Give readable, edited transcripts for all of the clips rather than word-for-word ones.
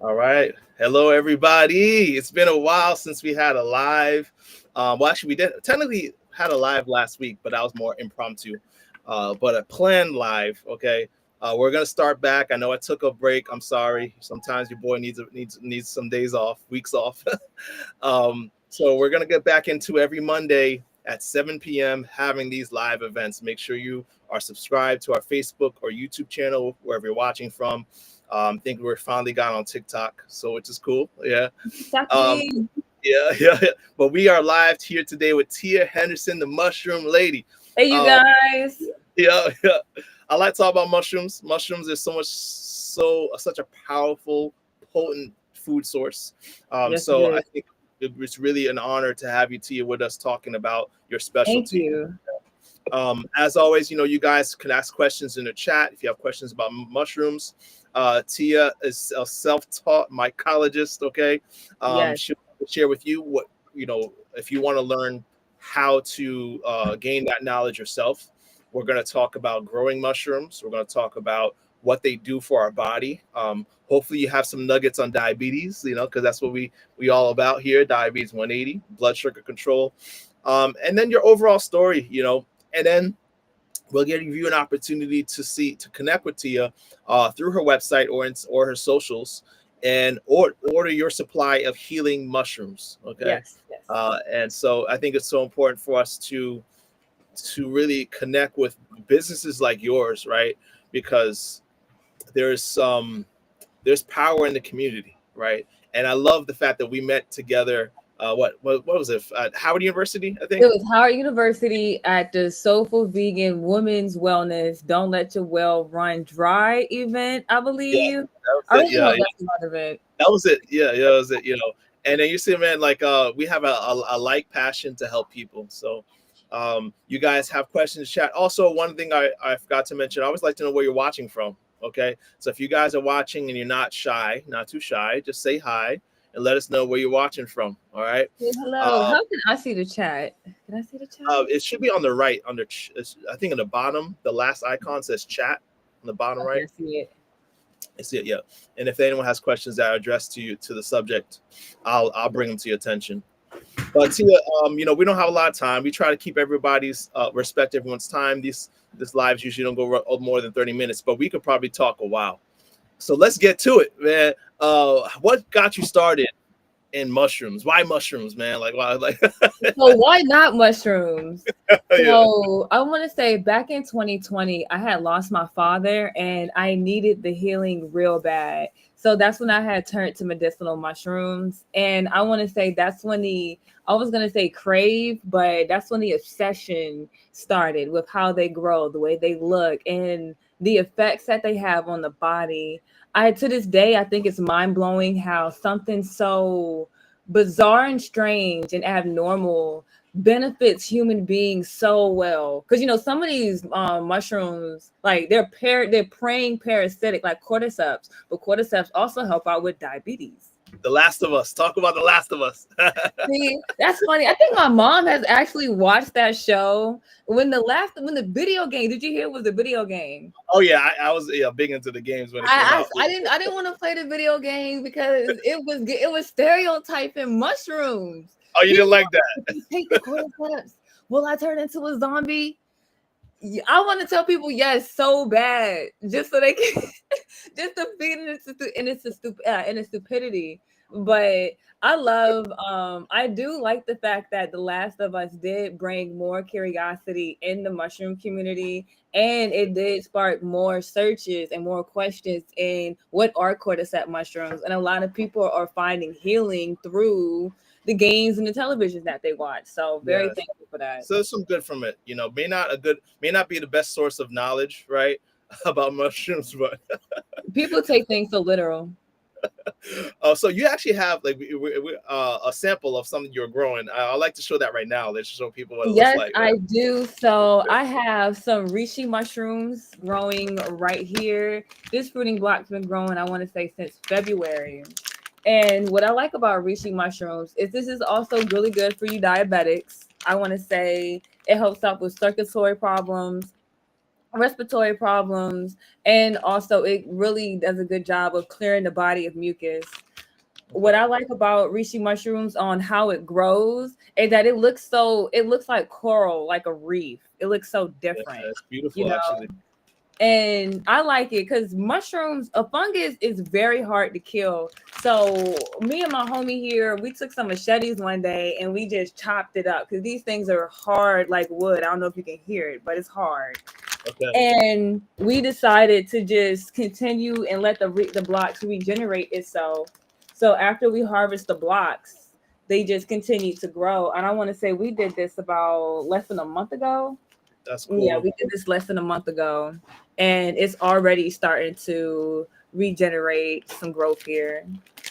All right. Hello, everybody. It's been a while since we had a live. Well, actually, we did technically had a live last week, but that was more impromptu. But a planned live. Okay. We're gonna start back. I know I took a break. I'm sorry. Sometimes your boy needs some days off, weeks off. So we're gonna get back into every Monday at 7 p.m. having these live events. Make sure you are subscribed to our Facebook or YouTube channel wherever you're watching from. I think we're finally got on TikTok, so which is cool. Yeah. Um, Taki. yeah. But we are live here today with Tia Henderson, the Mushroom Lady. Hey, you Um, guys. yeah. I like to talk about mushrooms. Mushrooms is such a powerful, potent food source. Yes, it So I is. think it's really an honor to have you, Tia, with us talking about your Thank specialty. you. As always, you guys can ask questions in the chat if you have questions about mushrooms. Tia is a self-taught mycologist. Okay, Yes. she'll share with you what if you want to learn how to gain that knowledge yourself. We're going to talk about growing mushrooms. We're going to talk about what they do for our body. Hopefully, you have some nuggets on diabetes. Because that's what we all about here. Diabetes 180, blood sugar control, and then your overall story. And then we'll give you an opportunity to connect with Tia through her website or her socials, and or order your supply of healing mushrooms. Okay, Yes. Yes. and so I think it's so important for us to really connect with businesses like yours, right? Because there's power in the community, right? And I love the fact that we met together. What was it? At Howard University, I It think. was Howard University at the Soulful Vegan Women's Wellness Don't Let Your Well Run Dry event, I Yeah, believe. that was I it. really Yeah, hope that's part of it. that was it. Yeah, that was it. And then you see, man, like we have a like passion to help people. So, you guys have questions, chat. Also, one thing I forgot to mention, I always like to know where you're watching from. Okay, so if you guys are watching and you're not too shy, just say hi and let us know where you're watching from. All right. Hey, hello. Um, How can I see the chat? Can I see the chat? it should be on the right I think in the bottom, the last icon says chat on the bottom Okay, right. I see it. I see it, yeah. And if anyone has questions that are addressed to you to the subject, I'll bring them to your attention. But Tia, we don't have a lot of time. We try to keep everybody's respect everyone's time. These lives usually don't go more than 30 minutes, but we could probably talk a while. So let's get to it, man. What got you started in mushrooms? Why mushrooms, man? Like why? Like So why not mushrooms? yeah, So I want to say back in 2020, I had lost my father and I needed the healing real bad. So that's when I had turned to medicinal mushrooms. And I want to say that's when I was going to say crave, but that's when the obsession started with how they grow, the way they look, and the effects that they have on the body. To this day, I think it's mind blowing how something so bizarre and strange and abnormal benefits human beings so well, because some of these mushrooms, like they're praying parasitic like cordyceps, but cordyceps also help out with diabetes. The Last of Us. Talk about The Last of Us. See, that's funny. I think my mom has actually watched that show when the video game, did you hear it was a video game? Oh yeah, I was big into the games when it came out. Yeah. I didn't want to play the video game because it was stereotyping mushrooms. Oh, you didn't People like that? take the cordyceps. Will I turn into a zombie? I want to tell people yes so bad, just so they can just to feed in its stupidity. But I do like the fact that The Last of Us did bring more curiosity in the mushroom community, and it did spark more searches and more questions in what are cordyceps mushrooms, and a lot of people are finding healing through the games and the televisions that they watch. So very Yes. thankful for that. So there's some good from it. May not be the best source of knowledge, right, about mushrooms, but People take things so literal. oh, so you actually have like a sample of something you're growing. I like to show that right now. Let's show people what it looks Yes, like. I do. So I have some reishi mushrooms growing right here. This fruiting block's been growing, I want to say, since February. And what I like about reishi mushrooms is this is also really good for you diabetics. I want to say it helps out with circulatory problems, respiratory problems, and also it really does a good job of clearing the body of mucus. What Okay. I like about reishi mushrooms on how it grows is that it looks like coral, like a reef. It looks so Yeah, different, it's you beautiful know. actually. And I like it because mushrooms, a fungus is very hard to kill. So me and my homie here, we took some machetes one day and we just chopped it up because these things are hard like wood. I don't know if you can hear it, but it's hard. Okay. And we decided to just continue and let the blocks regenerate itself. So after we harvest the blocks, they just continue to grow. And I want to say we did this about less than a month ago. That's Yeah, cool. we did this less than a month ago, and it's already starting to regenerate some growth here.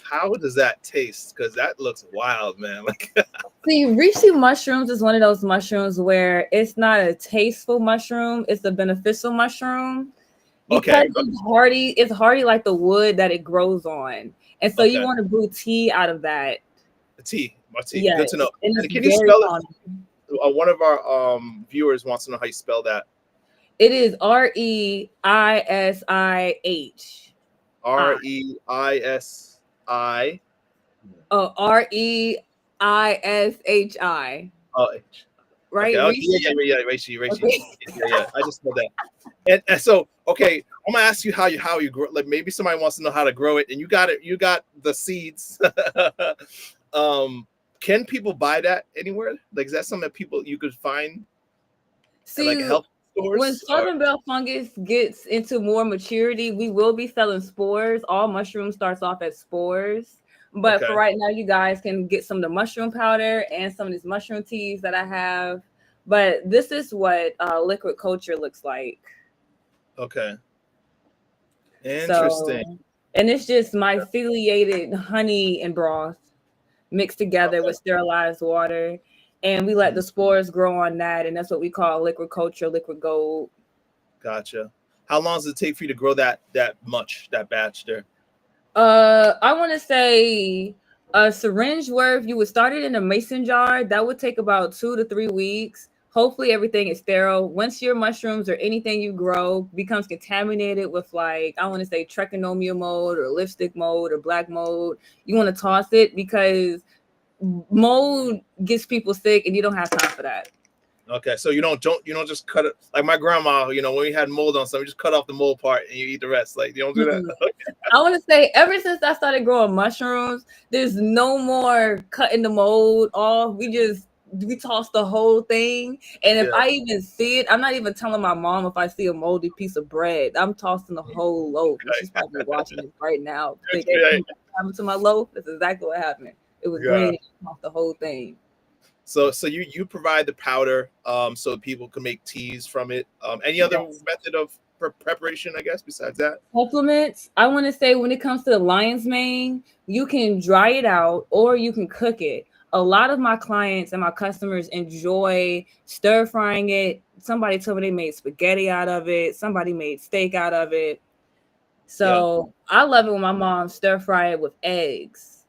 How does that taste? Because that looks wild, man. Like, See, reishi mushrooms is one of those mushrooms where it's not a tasteful mushroom; it's a beneficial mushroom because okay, it's hardy like the wood that it grows on, and so you okay. want to brew tea out of that. A tea, my tea. Good Yes, to know. and it's And can you very spell it? common. One of our viewers wants to know how you spell that. It is REISIH. REISI. Oh, REISHI. Oh, okay. Right? Oh, Reishi? yeah. Reishi, Reishi. Okay. Yeah. I just know that. And so, okay, I'm gonna ask you how you grow. Like maybe somebody wants to know how to grow it, and you got it. You got the seeds. Can people buy that anywhere? Like, is that something that people you could find at like See, health when stores? Or Southern Bell fungus gets into more maturity, we will be selling spores. All mushroom starts off as spores. But for okay, right now, you guys can get some of the mushroom powder and some of these mushroom teas that I have. But this is what liquid culture looks like. okay, So, interesting. and it's just myceliated honey and broth mixed together Okay, with sterilized water. And we let the spores grow on that. And that's what we call liquid culture, liquid gold. gotcha. How long does it take for you to grow that batch there? I want to say a syringe worth, you would start it in a mason jar. That would take about 2 to 3 weeks. Hopefully everything is sterile. Once your mushrooms or anything you grow becomes contaminated with, like, I want to say trichonomia mold or lipstick mold or black mold, you want to toss it because mold gets people sick and you don't have time for that. Okay, so you don't just cut it like my grandma. When we had mold on something, you just cut off the mold part and you eat the rest. Like you don't do that. Mm-mm. I want to say ever since I started growing mushrooms, there's no more cutting the mold off. We toss the whole thing. And if Yeah. I even see it, I'm not even telling my mom if I see a moldy piece of bread. I'm tossing the whole loaf. And she's Right. probably watching this right now. Thinking, Right. what happened to my loaf? That's exactly what happened. It was Yeah. green off the whole thing. So you provide the powder so people can make teas from it. Any other Yes. method of preparation, I guess, besides that? Supplements, I want to say when it comes to the lion's mane, you can dry it out or you can cook it. A lot of my clients and my customers enjoy stir frying it. Somebody told me they made spaghetti out of it. Somebody made steak out of it. Yeah. So I love it when my mom stir fry it with eggs,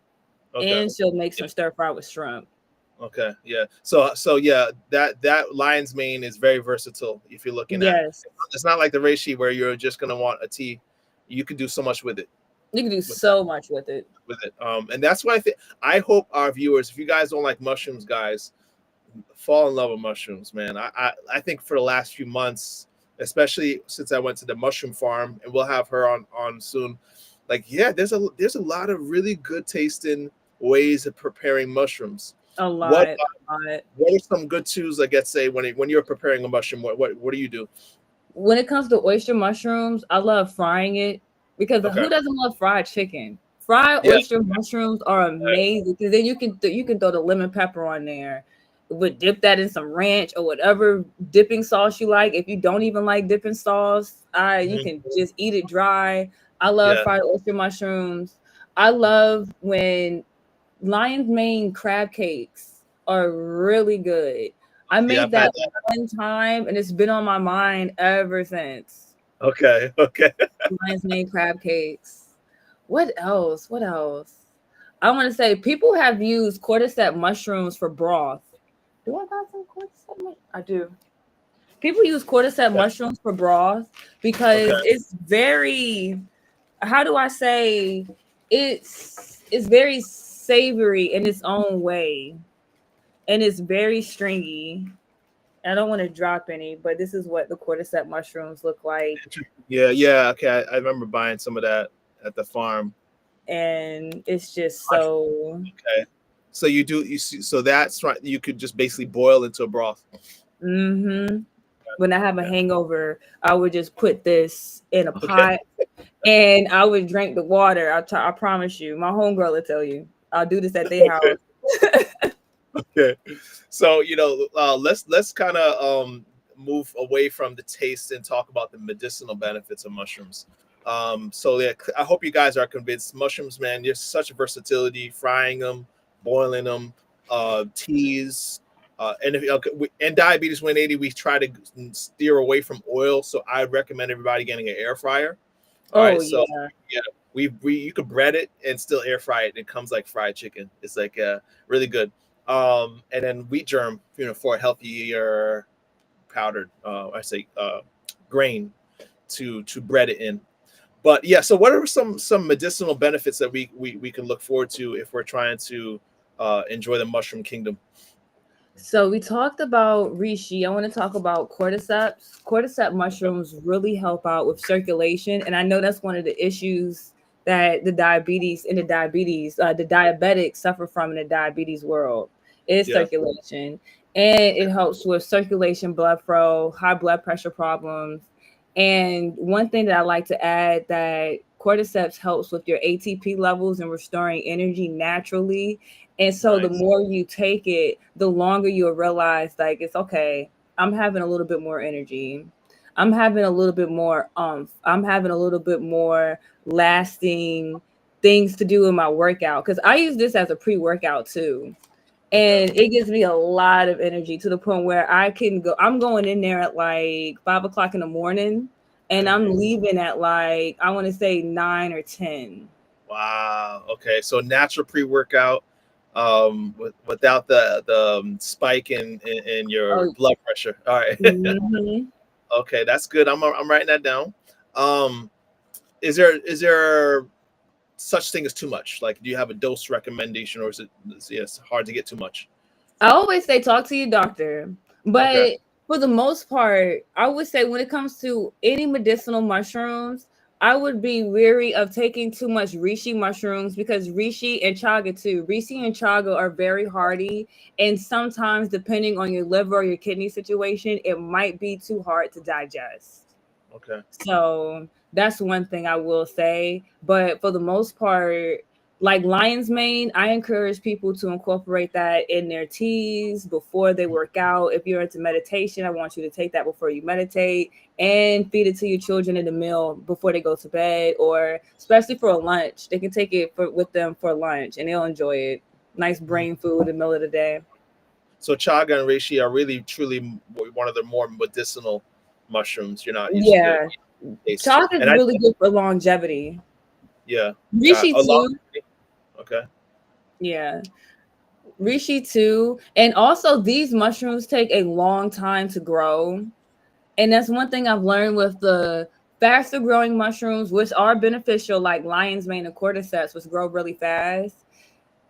Okay. and she'll make Yeah. some stir fry with shrimp. Okay. Yeah. So yeah, that lion's mane is very versatile. If you're looking at, Yes, it's not like the reishi where you're just gonna want a tea. You can do so much with it. you can do With that. so much with it. With it. And that's why I hope our viewers, if you guys don't like mushrooms, guys, fall in love with mushrooms, man. I think for the last few months, especially since I went to the mushroom farm, and we'll have her on soon. Like, yeah, there's a lot of really good tasting ways of preparing mushrooms. A What lot, a lot. what are some good tools, I guess, say when you're preparing a mushroom? What do you do? When it comes to oyster mushrooms, I love frying it because Okay. who doesn't love fried chicken? Fried Yeah. oyster mushrooms are amazing because then you can throw the lemon pepper on there. Would dip that in some ranch or whatever dipping sauce you like. If you don't even like dipping sauce, you Mhm. can just eat it dry. I love Yeah. fried oyster mushrooms. I love when lion's mane crab cakes are really good. I Yeah. made I've had that that. one time and it's been on my mind ever since. Okay. Okay. Lion's mane crab cakes. What else? What else? I want to say people have used cordyceps mushrooms for broth. Do I got some cordyceps? I do. People use cordyceps mushrooms for broth because it's very, how do I say, it's very savory in its own way, and it's very stringy. I don't want to drop any, but this is what the cordyceps mushrooms look like. Yeah. Okay, I remember buying some of that at the farm, and it's just so. Okay, so so that's right. You could just basically boil into a broth. Mm-hmm. When I have a hangover, I would just put this in a Okay. pot, and I would drink the water. I promise you, my homegirl will tell you. I'll do this at their house. Okay, so let's kind of move away from the taste and talk about the medicinal benefits of mushrooms. So yeah, I hope you guys are convinced. Mushrooms, man, there's such a versatility. Frying them, boiling them, teas, and in Diabetes 180, we try to steer away from oil. So I recommend everybody getting an air fryer. All right, so yeah, we you could bread it and still air fry it. It comes like fried chicken. It's like really good. And then wheat germ, for a healthier powdered, grain to bread it in. But yeah, so what are some medicinal benefits that we can look forward to if we're trying to enjoy the mushroom kingdom? So we talked about reishi. I want to talk about cordyceps. Cordyceps mushrooms really help out with circulation, and I know that's one of the issues that the diabetics suffer from in the diabetes world is circulation, and it helps with circulation, blood flow, high blood pressure problems. And one thing that I like to add, that cordyceps helps with your ATP levels and restoring energy naturally. And so the more you take it, the longer you'll realize, like, it's okay, I'm having a little bit more energy. I'm having a little bit more I'm having a little bit more lasting things to do in my workout. Because I use this as a pre-workout too. And it gives me a lot of energy to the point where I'm going in there at like 5 o'clock in the morning, and I'm leaving at like, I want to say 9 or 10. Wow. Okay. So natural pre-workout, without the spike in your blood pressure. All right. Mm-hmm. Okay, that's good. I'm writing that down. Is there such thing as too much? Like, do you have a dose recommendation, or is it's hard to get too much? I always say talk to your doctor, but for the most part, I would say when it comes to any medicinal mushrooms, I would be wary of taking too much reishi mushrooms, because reishi and chaga too. Reishi and chaga are very hardy, and sometimes depending on your liver or your kidney situation, it might be too hard to digest. Okay. So that's one thing I will say. But for the most part, like lion's mane, I encourage people to incorporate that in their teas before they work out. If you're into meditation, I want you to take that before you meditate, and feed it to your children in the meal before they go to bed, or especially for a lunch. They can take it with them for lunch, and they'll enjoy it. Nice brain food in the middle of the day. So chaga and reishi are really truly one of the more medicinal mushrooms. You're not used Yeah. Chaga is really good for longevity. Yeah. Reishi too. Okay. Yeah. Reishi too. And also these mushrooms take a long time to grow. And that's one thing I've learned with the faster growing mushrooms, which are beneficial, like lion's mane and cordyceps, which grow really fast.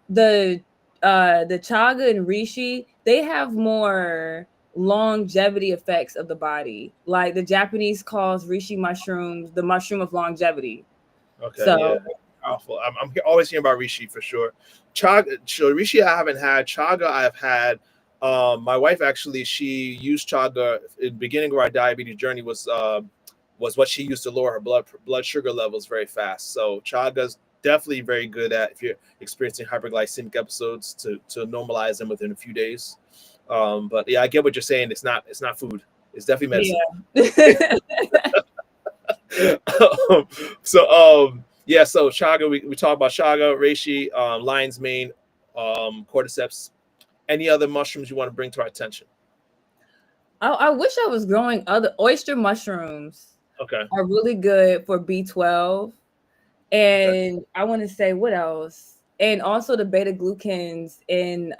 The chaga and reishi, they have more longevity effects of the body. Like the Japanese calls reishi mushrooms the mushroom of longevity. Okay. So, yeah. Powerful. I'm always hearing about reishi for sure. Reishi I haven't had. Chaga I've had. My wife actually, she used chaga in the beginning of our diabetes journey, was what she used to lower her blood sugar levels very fast. So chaga's definitely very good at, if you're experiencing hyperglycemic episodes, to normalize them within a few days. But yeah, I get what you're saying. It's not food. It's definitely medicine. Yeah. Yeah, so chaga, we talked about chaga, reishi, lion's mane, cordyceps. Any other mushrooms you want to bring to our attention? I wish I was growing other oyster mushrooms. Okay. Are really good for B12. And I want to say what else? And also the beta glucans in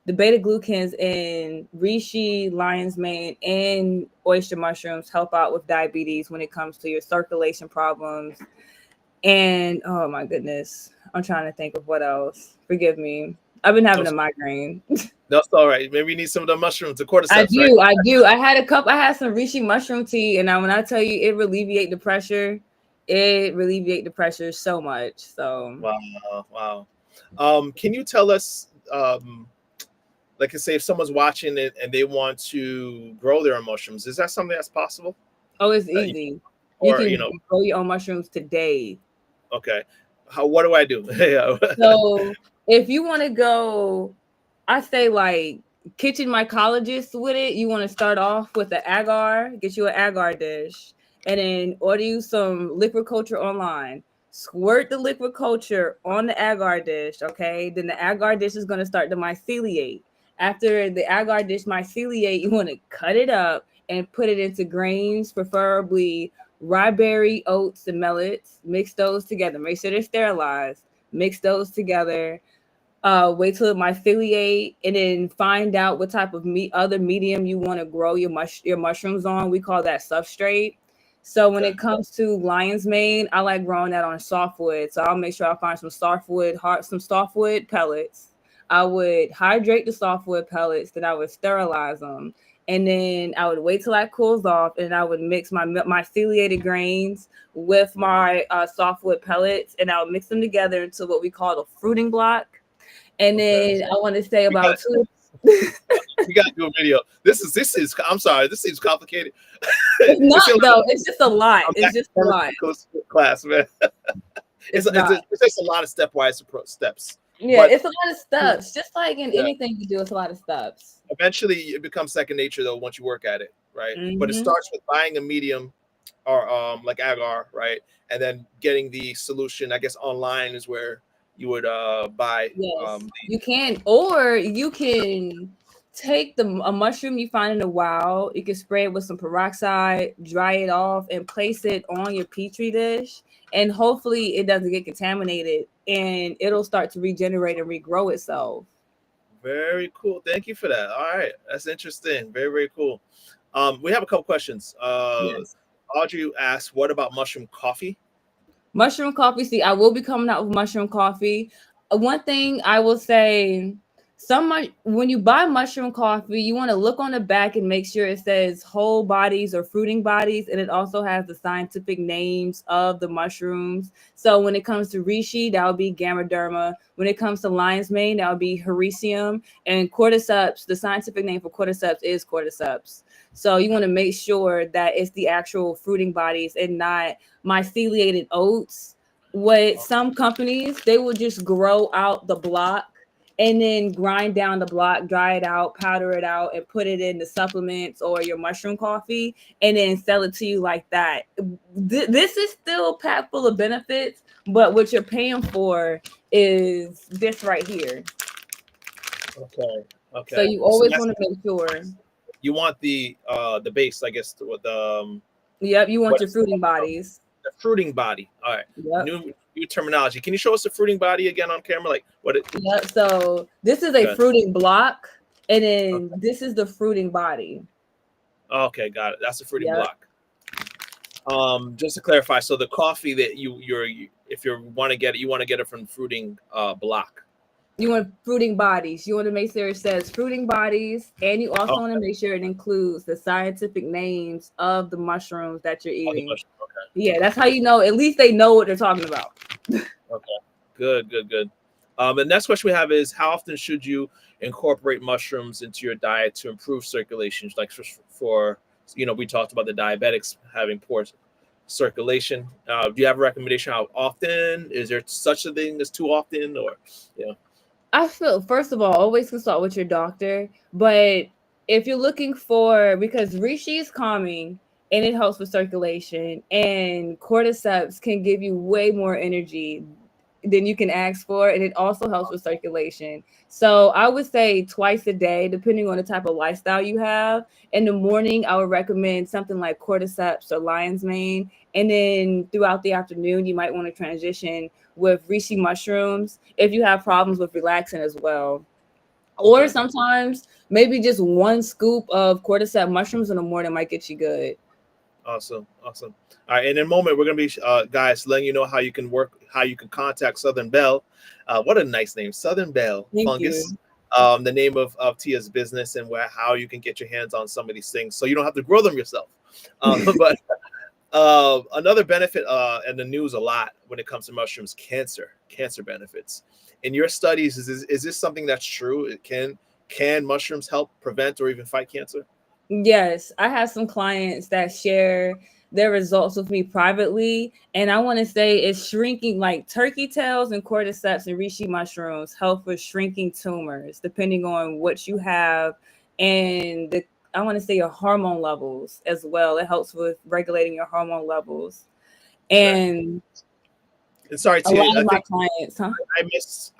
the beta glucans in reishi, lion's mane, and oyster mushrooms help out with diabetes when it comes to your circulation problems. And oh my goodness, I'm trying to think of what else. Forgive me. I've been having a migraine. That's all right. Maybe you need some of the mushrooms, the I cordyceps, right? do. I do. I had a cup. I had some reishi mushroom tea, and when I tell you it alleviate the pressure, it alleviate the pressure so much. So Wow. Can you tell us, like I say, if someone's watching it and they want to grow their own mushrooms, is that something that's possible? oh, it's easy. You Or can grow your own mushrooms today. okay. What do I do? So if you want to go, I say like kitchen mycologist with it. You want to start off with the agar, get you an agar dish, and then order you some liquid culture online. Squirt the liquid culture on the agar dish, okay? Then the agar dish is going to start to myceliate. After the agar dish myceliate, you want to cut it up and put it into grains, preferably rye berry, oats, and millets. Mix those together. Make sure they're sterilized. Mix those together. Wait till it myceliate, and then find out what type of other medium you want to grow your mushrooms on. We call that substrate. So when it comes to lion's mane, I like growing that on softwood. So I'll make sure I find some softwood pellets. I would hydrate the softwood pellets, then I would sterilize them. And then I would wait till that cools off, and I would mix my myceliated grains with my softwood pellets, and I would mix them together into what we call the fruiting block. And then I want to say about two. You got to do a video. This is. I'm sorry. This seems complicated. It's not though. It's just a lot. It's just a lot. Class, man. It's just a lot of stepwise steps. Yeah, but it's a lot of steps. Just like in anything you do, it's a lot of steps. Eventually, it becomes second nature though once you work at it, right? But it starts with buying a medium, or like agar, right, and then getting the solution. I guess online is where you would buy. Yes, you can, or you can take a mushroom you find in the wild. You can spray it with some peroxide, dry it off, and place it on your petri dish. And hopefully it doesn't get contaminated, and it'll start to regenerate and regrow itself. Very cool. Thank you for that. All right, that's interesting. Very, very cool. We have a couple questions. Yes. Audrey asked, "What about mushroom coffee?" Mushroom coffee. See, I will be coming out with mushroom coffee. One thing I will say, when you buy mushroom coffee, you want to look on the back and make sure it says whole bodies or fruiting bodies, and it also has the scientific names of the mushrooms. So when it comes to reishi, that would be Ganoderma. When it comes to lion's mane, that would be Hericium. And cordyceps, the scientific name for cordyceps is cordyceps. So you want to make sure that it's the actual fruiting bodies and not myceliated oats. What some companies, they will just grow out the block and then grind down the block, dry it out, powder it out, and put it in the supplements or your mushroom coffee, and then sell it to you like that. This is still packed full of benefits, but what you're paying for is this right here. Okay. So you always want to make sure. You want the base, I guess, with the. Yep, you want your fruiting bodies. The fruiting body. All right. Yep. New terminology. Can you show us the fruiting body again on camera? Like what it? Yep. So this is a fruiting block, and then this is the fruiting body. Okay, got it. That's the fruiting block. Just to clarify, so the coffee that if you want to get it, you want to get it from fruiting block. You want fruiting bodies. You want to make sure it says fruiting bodies, and you also want to make sure it includes the scientific names of the mushrooms that you're eating. Okay. Yeah, that's how you know. At least they know what they're talking about. Okay, good. The next question we have is, how often should you incorporate mushrooms into your diet to improve circulation? Like for we talked about the diabetics having poor circulation. Do you have a recommendation? How often? Is there such a thing as too often, or I feel, first of all, always consult with your doctor. But if you're looking because reishi is calming and it helps with circulation, and cordyceps can give you way more energy than you can ask for, and it also helps with circulation. So I would say twice a day, depending on the type of lifestyle you have. In the morning, I would recommend something like cordyceps or lion's mane, and then throughout the afternoon, you might want to transition with reishi mushrooms if you have problems with relaxing as well. Or Okay. sometimes maybe just one scoop of cordyceps mushrooms in the morning might get you good. Awesome. Awesome. All right. In a moment, we're going to be, guys, letting you know how you can contact Southern Belle. What a nice name, Southern Belle Thank fungus. you. The name of Tia's business and how you can get your hands on some of these things so you don't have to grow them yourself. But another benefit in the news a lot when it comes to mushrooms, cancer benefits. In your studies, is this something that's true? Can mushrooms help prevent or even fight cancer? Yes, I have some clients that share their results with me privately, and I want to say it's shrinking, like turkey tails and cordyceps and reishi mushrooms help with shrinking tumors depending on what you have, and I want to say your hormone levels as well. It helps with regulating your hormone levels, Okay. and And sorry, a lot Tia, of I my think clients, huh?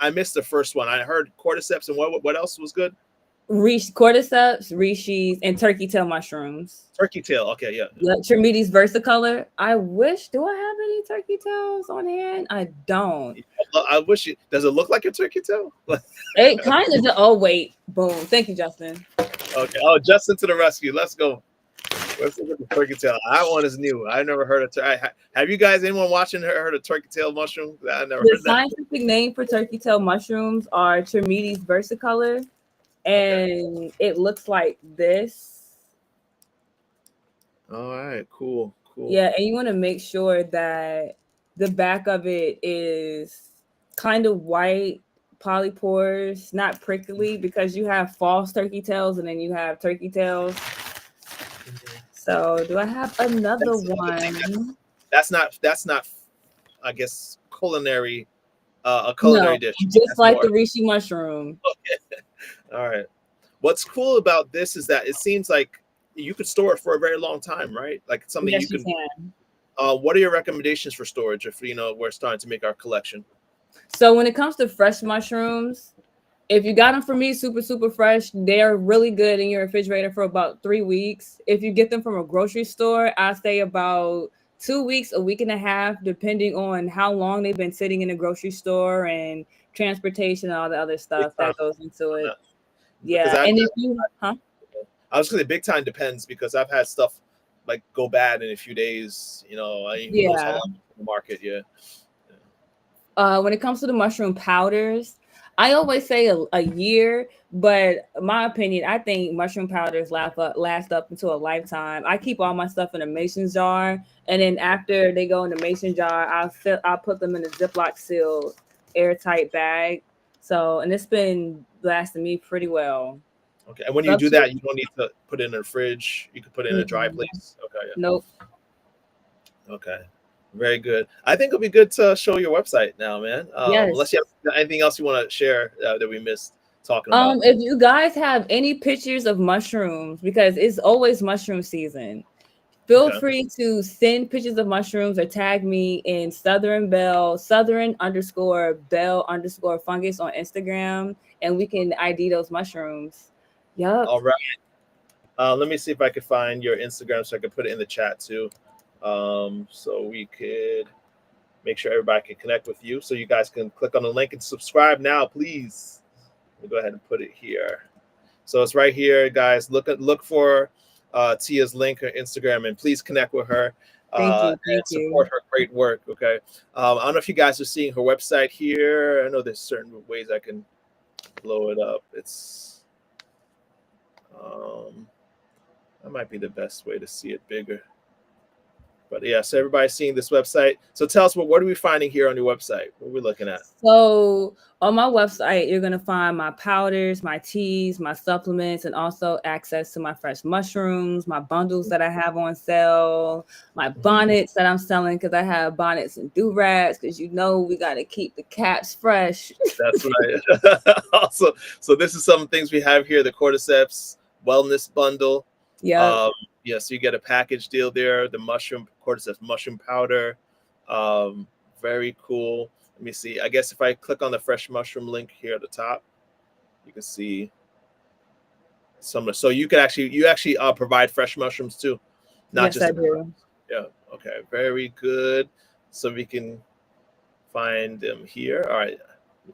I missed the first one. I heard cordyceps and what else was good? Cordyceps, rishis, and turkey tail mushrooms. Turkey tail. Okay, yeah. Yeah, Trimides versicolor. I wish. Do I have any turkey tails on hand? I don't. I wish it. Does it look like a turkey tail? It kind of. Oh wait, boom. Thank you, Justin. Okay. Oh, Justin to the rescue. Let's go. Let's look at the turkey tail. That one is new. I never heard of. Have you guys, anyone watching, heard of turkey tail mushroom? I never The heard that. scientific name for turkey tail mushrooms are Trimides versicolor, Okay. and it looks like this. All right. Cool. Cool. Yeah, and you want to make sure that the back of it is kind of white, polypores, not prickly, because you have false turkey tails and then you have turkey tails. So, do I have another one? That's not. I guess a No, culinary dish. just That's like the more. reishi mushroom. Okay. All right. What's cool about this is that it seems like you could store it for a very long time, right? Like it's something you Yes, you can. can. What are your recommendations for storage if we're starting to make our collection? So, when it comes to fresh mushrooms, if you got them from me super, super fresh, they're really good in your refrigerator for about 3 weeks. If you get them from a grocery store, I say about 2 weeks, a week and a half, depending on how long they've been sitting in the grocery store and transportation and all the other Big stuff time that goes into on it. that. Because Yeah. And if you, huh? I was gonna say big time depends because I've had stuff like go bad in a few days. Who knows how Yeah. long it's in the market? Yeah. When it comes to the mushroom powders, I always say a year, but my opinion, I think mushroom powders last up until a lifetime. I keep all my stuff in a mason jar, and then after they go in the mason jar, I'll put them in a Ziploc sealed airtight bag. So, and it's been lasting me pretty well. Okay. And when you Up do to that, you don't need to put it in a fridge. You can put it in a dry mm-mm. place. Okay. Nope. Yeah. Okay. Very good. I think it'll be good to show your website now, man. Yes. Unless you have anything else you want to share that we missed talking about. If you guys have any pictures of mushrooms, because it's always mushroom season, feel Okay. free to send pictures of mushrooms or tag me in Southern_Belle_fungus on Instagram, and we can ID those mushrooms. Yup. All right. Let me see if I could find your Instagram so I could put it in the chat too. So we could make sure everybody can connect with you. So you guys can click on the link and subscribe now, please. Let me go ahead and put it here. So it's right here, guys. Look for Tia's link, her Instagram, and please connect with her Thank you. and Thank support you. her great work. Okay. I don't know if you guys are seeing her website here. I know there's certain ways I can blow it up. Um, that might be the best way to see it bigger. But yeah, so everybody's seeing this website. So tell us, what are we finding here on your website? What are we looking at? So on my website, you're gonna find my powders, my teas, my supplements, and also access to my fresh mushrooms, my bundles that I have on sale, my bonnets that I'm selling because I have bonnets and do-rags because we gotta keep the caps fresh. That's right. Also, so this is some things we have here: the cordyceps wellness bundle. Yep. Um, yeah, so you get a package deal there. The cordyceps mushroom powder. Very cool. Let me see. I guess if I click on the fresh mushroom link here at the top, you can see some. So you actually provide fresh mushrooms too, not Yes, just I the. do. Yeah. Okay. Very good. So we can find them here. All right.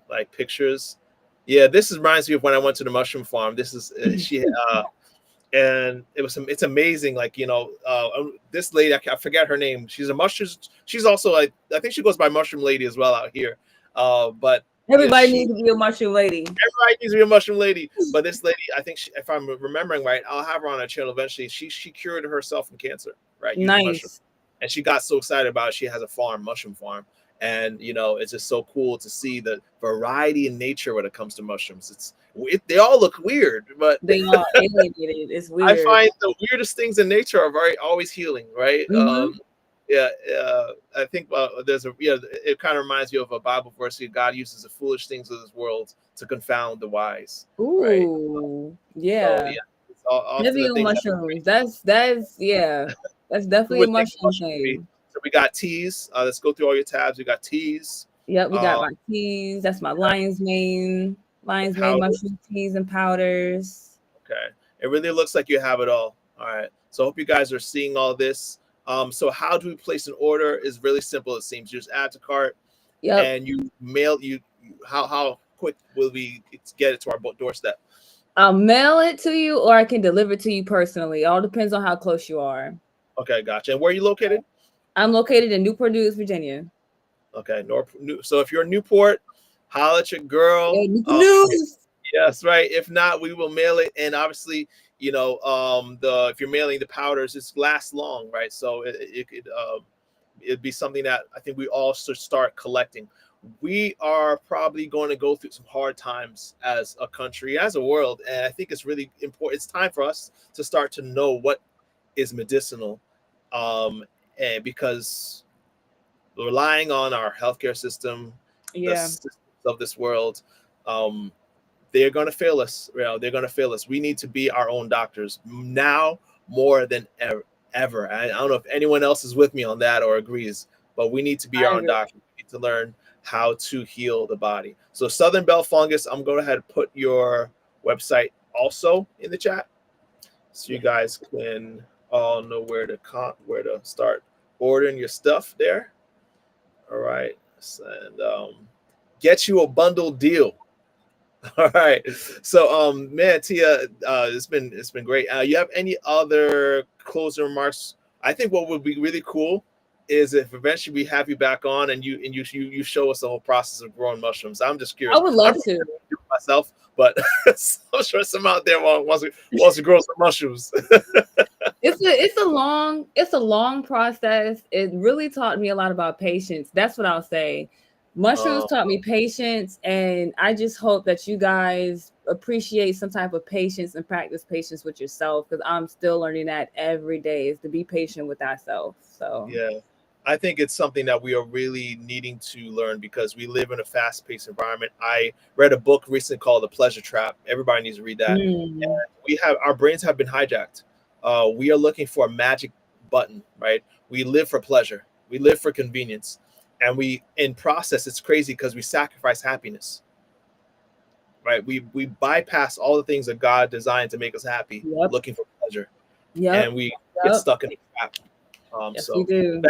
Like pictures. Yeah, this reminds me of when I went to the mushroom farm. This is she and it's amazing. Like, this lady, I forget her name. She's a mushroom. She's also, like, I think she goes by Mushroom Lady as well out here. But Everybody needs to be a mushroom lady. Everybody needs to be a mushroom lady. But this lady, I think if I'm remembering right, I'll have her on our channel eventually. She cured herself from cancer, right? Using mushroom. And she got so excited about it. She has a farm, mushroom farm. And it's just so cool to see the variety in nature when it comes to mushrooms. They all look weird, but they are alienated. It's weird. I find the weirdest things in nature are always healing, right? I think it kind of reminds you of a Bible verse here. God uses the foolish things of this world to confound the wise. Ooh, right? Yeah. So, heavy on mushrooms. That's definitely a mushroom thing. So we got teas. Let's go through all your tabs. We got teas. Yep, we got my teas. That's my lion's mane mushroom teas and powders. Okay. It really looks like you have it all. All right. So I hope you guys are seeing all this. So how do we place an order is really simple, it seems. You just add to cart, and you mail how quick will we get it to our doorstep? I'll mail it to you, or I can deliver it to you personally. All depends on how close you are. Okay, gotcha. And where are you located? I'm located in Newport News, Virginia. Okay, so if you're in Newport, holla at your girl. Yes, right. If not, we will mail it. And obviously, if you're mailing the powders, it lasts long, right? So it'd be something that I think we all should start collecting. We are probably going to go through some hard times as a country, as a world, and I think it's really important. It's time for us to start to know what is medicinal, and because relying on our healthcare system, the systems of this world, they're going to fail us. They're going to fail us. We need to be our own doctors now more than ever. I don't know if anyone else is with me on that or agrees, but we need to be our own doctors. We need to learn how to heal the body. So Southern Bell Fungus, I'm going to go ahead and put your website also in the chat, so you guys can all know where to start ordering your stuff there. All right, and get you a bundle deal. All right. So man, Tia, it's been great. You have any other closing remarks? I think what would be really cool is if eventually we have you back on and you show us the whole process of growing mushrooms. I'm just curious. I would love to do it myself, but I'm sure some out there wants to grow some mushrooms. It's a long process. It really taught me a lot about patience. That's what I'll say. Mushrooms taught me patience, and I just hope that you guys appreciate some type of patience and practice patience with yourself, because I'm still learning that every day, is to be patient with ourselves. So yeah, I think it's something that we are really needing to learn because we live in a fast-paced environment. I read a book recently called The Pleasure Trap. Everybody needs to read that. And our brains have been hijacked. We are looking for a magic button, right? We live for pleasure. We live for convenience. And in process, it's crazy because we sacrifice happiness, right? We bypass all the things that God designed to make us happy, looking for pleasure. And we get stuck in a trap. Yes, we do.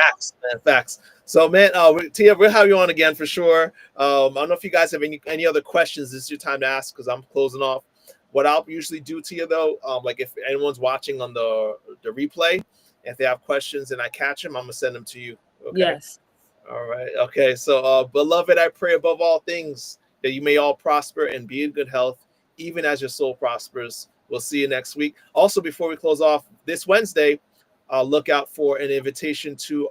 Facts. So, man, Tia, we'll have you on again for sure. I don't know if you guys have any other questions. This is your time to ask because I'm closing off. What I'll usually do, Tia, though, like if anyone's watching on the replay, if they have questions and I catch them, I'm going to send them to you. Okay? Yes. All right. Okay. So, beloved, I pray above all things that you may all prosper and be in good health, even as your soul prospers. We'll see you next week. Also, before we close off, this Wednesday, look out for an invitation to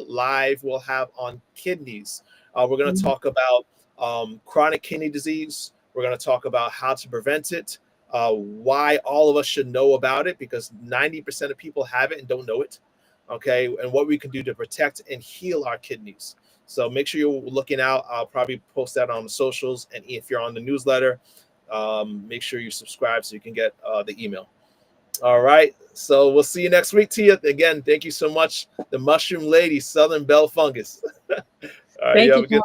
live we'll have on kidneys. We're going to talk about chronic kidney disease. We're going to talk about how to prevent it, why all of us should know about it, because 90% of people have it and don't know it. Okay, and what we can do to protect and heal our kidneys. So make sure you're looking out. I'll probably post that on the socials, and if you're on the newsletter, make sure you subscribe so you can get the email. All right, so we'll see you next week, Tia. Again, thank you so much, the Mushroom Lady, Southern Bell Fungus. All right, thank you.